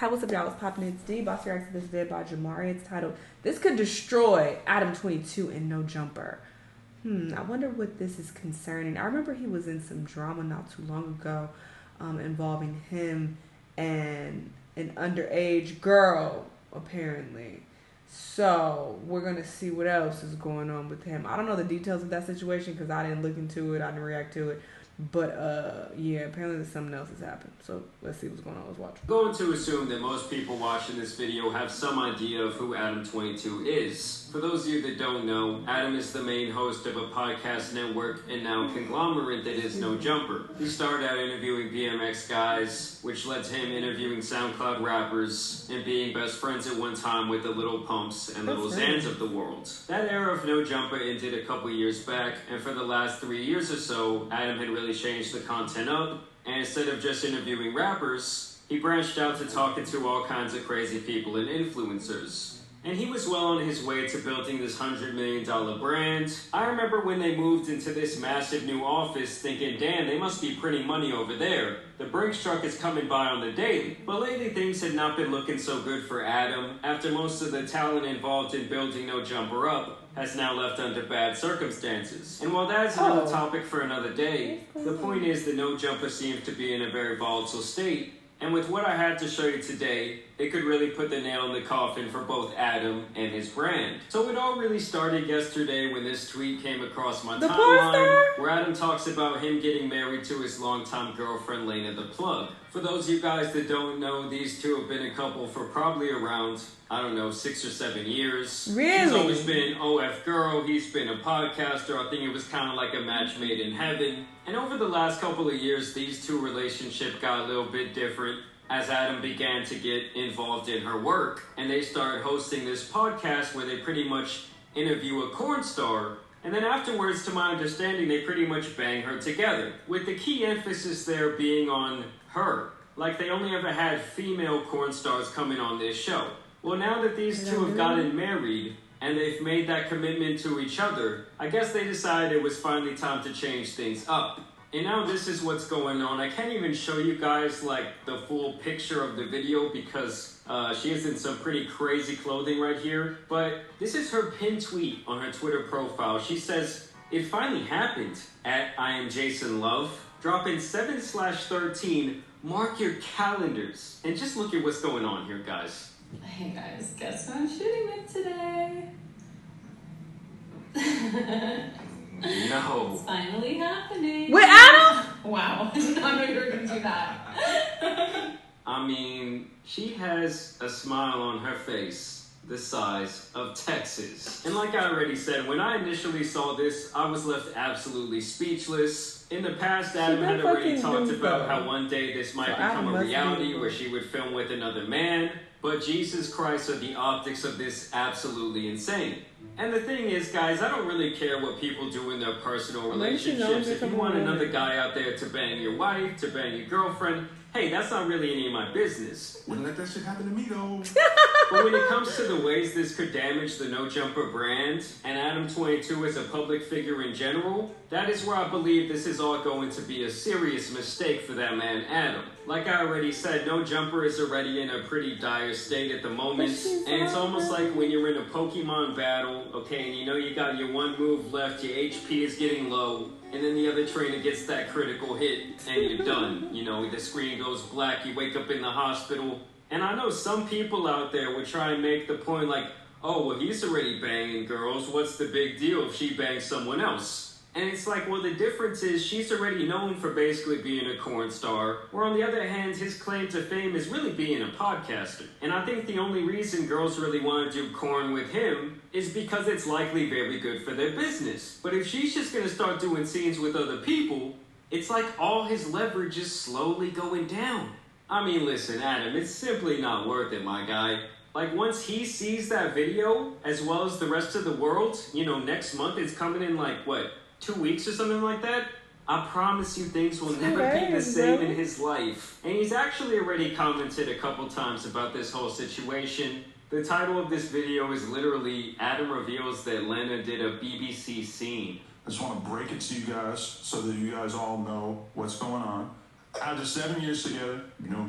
Hey, what's up, y'all? It's Poppin'. It's D. Boss reacts to this vid by Jamari. It's titled, This Could Destroy Adam22 and No Jumper. I wonder what this is concerning. I remember he was in some drama not too long ago involving him and an underage girl, apparently. So we're going to see what else is going on with him. I don't know the details of that situation because I didn't look into it. I didn't react to it. But, yeah, apparently something else has happened. So let's see what's going on. Let's watch. I'm going to assume that most people watching this video have some idea of who Adam22 is. For those of you that don't know, Adam is the main host of a podcast network and now conglomerate that is No Jumper. He started out interviewing BMX guys, which led to him interviewing SoundCloud rappers and being best friends at one time with the Little Pumps and Little Xans of the world. That era of No Jumper ended a couple years back, and for the last 3 years or so, Adam had really changed the content up, and instead of just interviewing rappers, he branched out to talking to all kinds of crazy people and influencers. And he was well on his way to building this $100 million brand. I remember when they moved into this massive new office thinking, damn, they must be printing money over there. The Brinks truck is coming by on the daily. But lately things had not been looking so good for Adam, after most of the talent involved in building No Jumper up has now left under bad circumstances. And while that's another topic for another day, the point is that No Jumper seems to be in a very volatile state. And with what I have to show you today, it could really put the nail in the coffin for both Adam and his brand. So it all really started yesterday when this tweet came across my timeline, where Adam talks about him getting married to his longtime girlfriend, Lena the Plug. For those of you guys that don't know, these two have been a couple for probably around, 6 or 7 years. Really? She's always been OF girl, he's been a podcaster. I think it was kind of like a match made in heaven. And over the last couple of years, these two relationship got a little bit different as Adam began to get involved in her work. And they started hosting this podcast where they pretty much interview a corn star. And then afterwards, to my understanding, they pretty much bang her together, with the key emphasis there being on her. Like they only ever had female corn stars coming on this show. Well, now that these two have gotten married and they've made that commitment to each other, I guess they decided it was finally time to change things up. And now this is what's going on. I can't even show you guys like the full picture of the video because she is in some pretty crazy clothing right here. But this is her pinned tweet on her Twitter profile. She says, "It finally happened at I am Jason Love, dropping 7/13. Mark your calendars." And just look at what's going on here, guys. Hey guys, guess who I'm shooting with today? No. It's finally happening. With Adam? Wow, I did not know you were going to do that. I mean, she has a smile on her face the size of Texas. And like I already said, when I initially saw this, I was left absolutely speechless. In the past, Adam had already talked about how one day this might become a reality where she would film with another man. But Jesus Christ, are the optics of this absolutely insane. And the thing is, guys, I don't really care what people do in their personal relationships. If you want another guy out there to bang your wife, to bang your girlfriend, hey, that's not really any of my business. Wouldn't let that shit happen to me, though. But when it comes to the ways this could damage the No Jumper brand, and Adam22 as a public figure in general, that is where I believe this is all going to be a serious mistake for that man, Adam. Like I already said, No Jumper is already in a pretty dire state at the moment, and it's almost like when you're in a Pokemon battle, okay, and you know you got your one move left, your HP is getting low, and then the other trainer gets that critical hit, and you're done. You know, the screen goes black, you wake up in the hospital. And I know some people out there would try and make the point like, oh, well, he's already banging girls. What's the big deal if she bangs someone else? And it's like, well, the difference is she's already known for basically being a corn star, where on the other hand, his claim to fame is really being a podcaster. And I think the only reason girls really want to do corn with him is because it's likely very good for their business. But if she's just going to start doing scenes with other people, it's like all his leverage is slowly going down. I mean, listen, Adam, it's simply not worth it, my guy. Like, once he sees that video, as well as the rest of the world, you know, next month, it's coming in like, what, 2 weeks or something like that? I promise you things will never be the same in his life. And he's actually already commented a couple times about this whole situation. The title of this video is literally, Adam reveals that Lena did a BBC scene. I just want to break it to you guys so that you guys all know what's going on. After 7 years together, you know,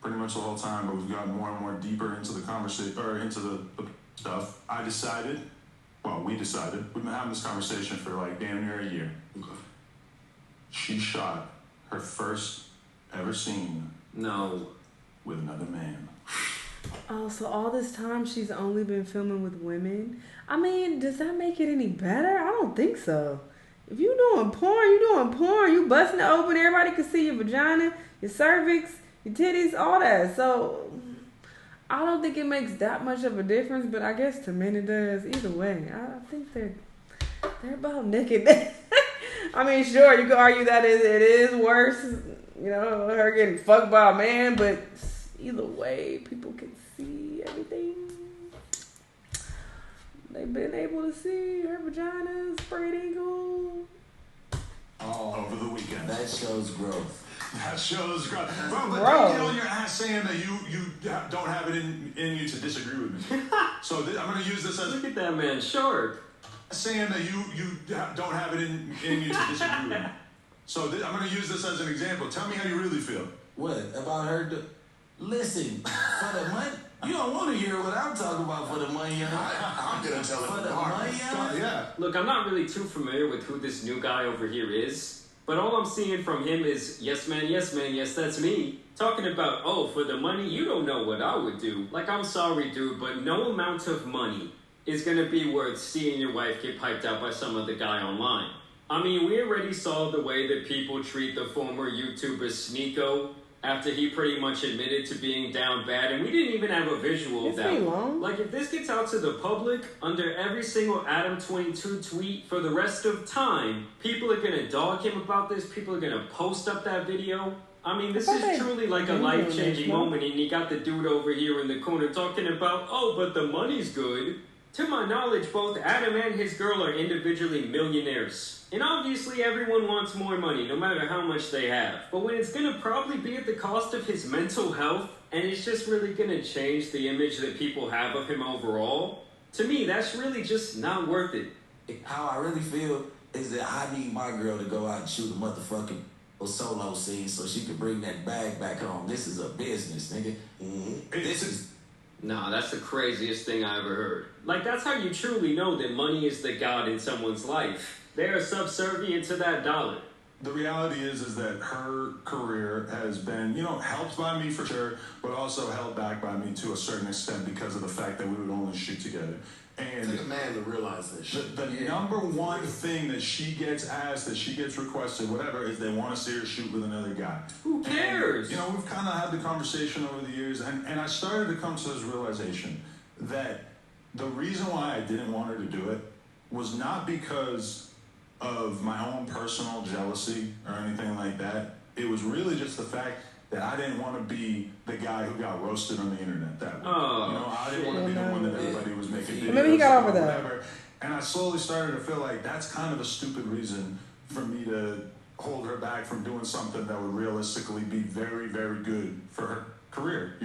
pretty much the whole time, but we've gotten more and more deeper into the conversation, or into the stuff. We decided, we've been having this conversation for like damn near a year. She shot her first ever scene. No. With another man. Oh, so all this time she's only been filming with women? I mean, does that make it any better? I don't think so. If you doing porn, you busting it open, everybody can see your vagina, your cervix, your titties, all that. So I don't think it makes that much of a difference, but I guess to men it does. Either way, I think they're about naked. I mean, sure, you could argue that it is worse, you know, her getting fucked by a man, but either way, people can see everything. They've been able to see her vagina, spread eagle. Oh, over the weekend. That shows growth. That shows growth. Bro, but don't get on your ass saying that you don't have it in you to disagree with me. So I'm going to use this as... Look at that man, short. Saying that you don't have it in you to disagree with me. So I'm going to use this as an example. Tell me how you really feel. What? About her? Listen, for the money... You don't want to hear what I'm talking about for the money, you know? I'm going to tell it for the money, yeah. Look, I'm not really too familiar with who this new guy over here is, but all I'm seeing from him is, yes, man, yes, that's me. Talking about, oh, for the money, you don't know what I would do. Like, I'm sorry, dude, but no amount of money is going to be worth seeing your wife get piped out by some other guy online. I mean, we already saw the way that people treat the former YouTuber Sneeko after he pretty much admitted to being down bad, and we didn't even have a visual of that. Like, if this gets out to the public, under every single Adam22 tweet for the rest of time, people are gonna dog him about this, people are gonna post up that video. I mean, this is truly like a life-changing moment, and you got the dude over here in the corner talking about, oh, but the money's good. To my knowledge, both Adam and his girl are individually millionaires. And obviously everyone wants more money, no matter how much they have. But when it's gonna probably be at the cost of his mental health, and it's just really gonna change the image that people have of him overall, to me, that's really just not worth it. How I really feel is that I need my girl to go out and shoot a motherfucking solo scene so she can bring that bag back home. This is a business, nigga. This is... Nah, that's the craziest thing I ever heard. Like, that's how you truly know that money is the god in someone's life. They are subservient to that dollar. The reality is that her career has been, helped by me for sure, but also held back by me to a certain extent because of the fact that we would only shoot together. And take a man to realize this shit. The number one thing that she gets asked, that she gets requested, whatever, is they want to see her shoot with another guy. Who cares? And, we've kind of had the conversation over the years, and I started to come to this realization that the reason why I didn't want her to do it was not because of my own personal jealousy or anything like that. It was really just the fact that I didn't want to be the guy who got roasted on the internet that way. I didn't want to be the one that everybody was making videos. Maybe he got over that. Whatever. And I slowly started to feel like that's kind of a stupid reason for me to hold her back from doing something that would realistically be very, very good for her career,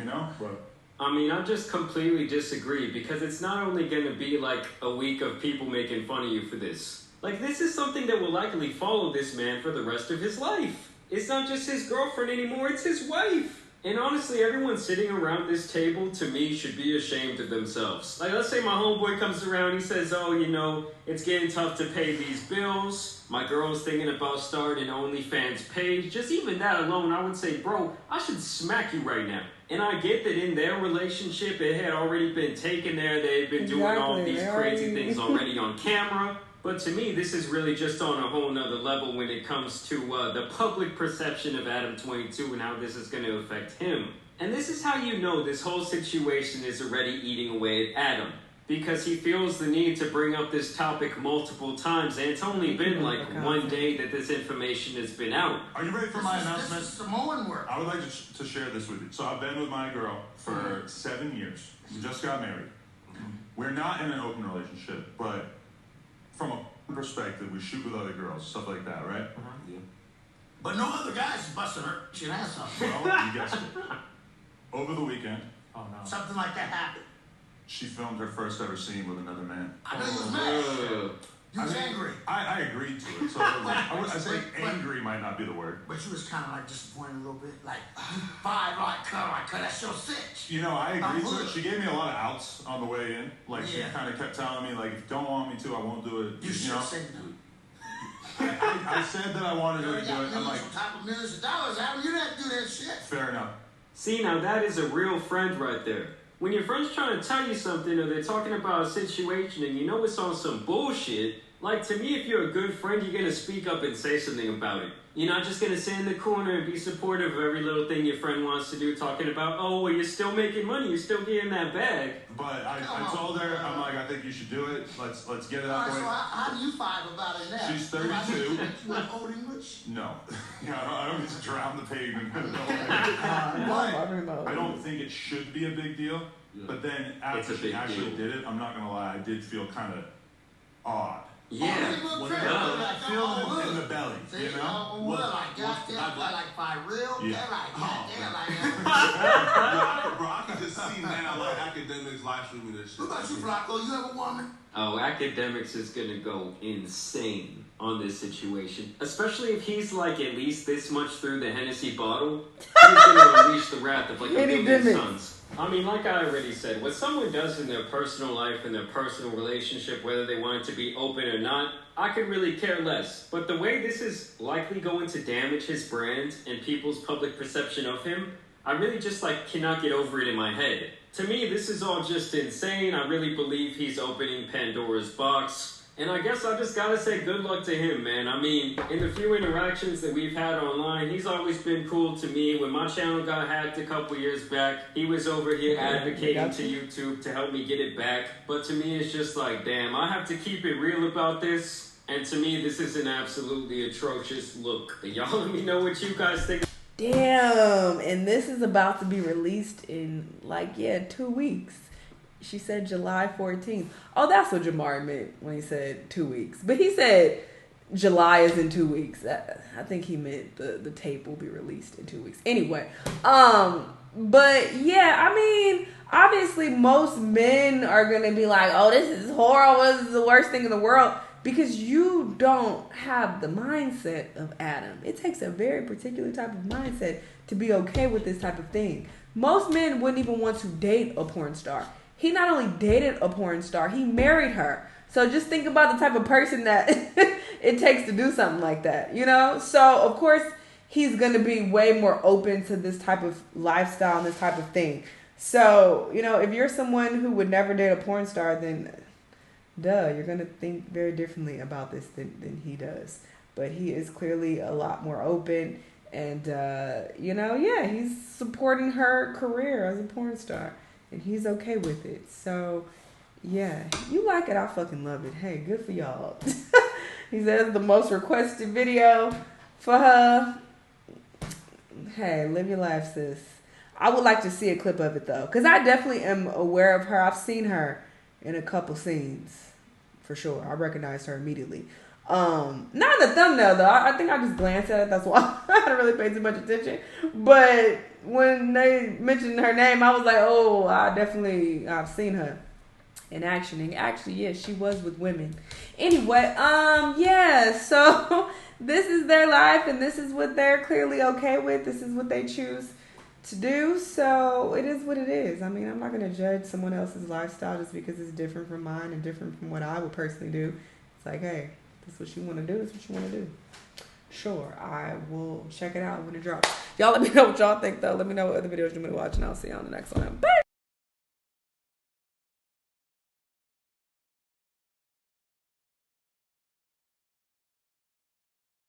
But I mean, I just completely disagree, because it's not only going to be like a week of people making fun of you for this. Like, this is something that will likely follow this man for the rest of his life. It's not just his girlfriend anymore, it's his wife. And honestly, everyone sitting around this table, to me, should be ashamed of themselves. Like, let's say my homeboy comes around, he says, oh, it's getting tough to pay these bills. My girl's thinking about starting an OnlyFans page. Just even that alone, I would say, bro, I should smack you right now. And I get that in their relationship, it had already been taken there. They had been doing all these crazy things already on camera. But to me, this is really just on a whole nother level when it comes to the public perception of Adam22 and how this is going to affect him. And this is how you know this whole situation is already eating away at Adam. Because he feels the need to bring up this topic multiple times, and it's only been like one day that this information has been out. Are you ready for my announcement? This is Samoan work. I would like to share this with you. So I've been with my girl for 7 years. We just got married. We're not in an open relationship, but from a perspective, we shoot with other girls, stuff like that, right? Yeah. But no other guys busting her shit ass up. Well, you guessed it. Over the weekend, Something like that happened. she filmed her first ever scene with another man. I know you was mad. You was angry. I agreed to it. So I say angry might not be the word. But you was kind of like disappointed a little bit. Like, you fired like, that's your cinch. You know, I agreed to it. She gave me a lot of outs on the way in. Like, she kind of kept telling me, like, if you don't want me to, I won't do it. You should have said no. I said that I wanted her to do it. I'm like, on top of millions of dollars, Adam, you didn't do that shit. Fair enough. See, now that is a real friend right there. When your friend's trying to tell you something or they're talking about a situation and you know it's on some bullshit, like, to me, if you're a good friend, you're going to speak up and say something about it. You're not just going to sit in the corner and be supportive of every little thing your friend wants to do, talking about, oh, well, you're still making money, you're still getting that bag. But I told her, I'm like, I think you should do it. Let's get it out the way. So how do you find about it now? She's 32. You like old English? No. I don't need to drown the pavement. I don't think it should be a big deal. Yeah. But then after she actually did it, I'm not going to lie, I did feel kind of odd. Yeah. I feel it in the belly, See, you know? Like, goddamn, like by real? Yeah. Like, goddamn, like Bro, I can just see now, like, academics live streaming this shit. What about you, Flacco? You have a woman? Oh, academics is gonna go insane on this situation. Especially if he's like at least this much through the Hennessy bottle. He's gonna unleash the wrath of like a million sons. I mean, like I already said, what someone does in their personal life, in their personal relationship, whether they want it to be open or not, I could really care less. But the way this is likely going to damage his brand and people's public perception of him, I really just cannot get over it in my head. To me, this is all just insane. I really believe he's opening Pandora's box. And I guess I just gotta say good luck to him, man. I mean, in the few interactions that we've had online, he's always been cool to me. When my channel got hacked a couple years back, he was over here advocating to YouTube to help me get it back. But to me, it's just like, damn, I have to keep it real about this. And to me, this is an absolutely atrocious look. Y'all let me know what you guys think. Damn, and this is about to be released in 2 weeks. She said July 14th. Oh, that's what Jamar meant when he said 2 weeks. But he said July is in 2 weeks. I think he meant the tape will be released in 2 weeks. Anyway, but yeah, I mean, obviously most men are going to be like, oh, this is horrible. This is the worst thing in the world. Because you don't have the mindset of Adam. It takes a very particular type of mindset to be okay with this type of thing. Most men wouldn't even want to date a porn star. He not only dated a porn star, he married her. So just think about the type of person that it takes to do something like that, you know? So, of course, he's going to be way more open to this type of lifestyle and this type of thing. So, you know, if you're someone who would never date a porn star, then you're going to think very differently about this than he does. But he is clearly a lot more open. And, he's supporting her career as a porn star. And he's okay with it. So, yeah. You like it, I fucking love it. Hey, good for y'all. He says the most requested video for her. Hey, live your life, sis. I would like to see a clip of it, though. Because I definitely am aware of her. I've seen her in a couple scenes. For sure. I recognized her immediately. Not in the thumbnail, though. I think I just glanced at it. That's why I didn't really pay too much attention. But when they mentioned her name, I was like, oh, I've seen her in action. And actually, yeah, she was with women. Anyway, so this is their life, and this is what they're clearly okay with. This is what they choose to do. So it is what it is. I mean, I'm not going to judge someone else's lifestyle just because it's different from mine and different from what I would personally do. It's like, hey, this is what you want to do. This is what you want to do. Sure, I will check it out when it drops. Y'all let me know what y'all think, though. Let me know what other videos you want me to watch, and I'll see you on the next one. Bye!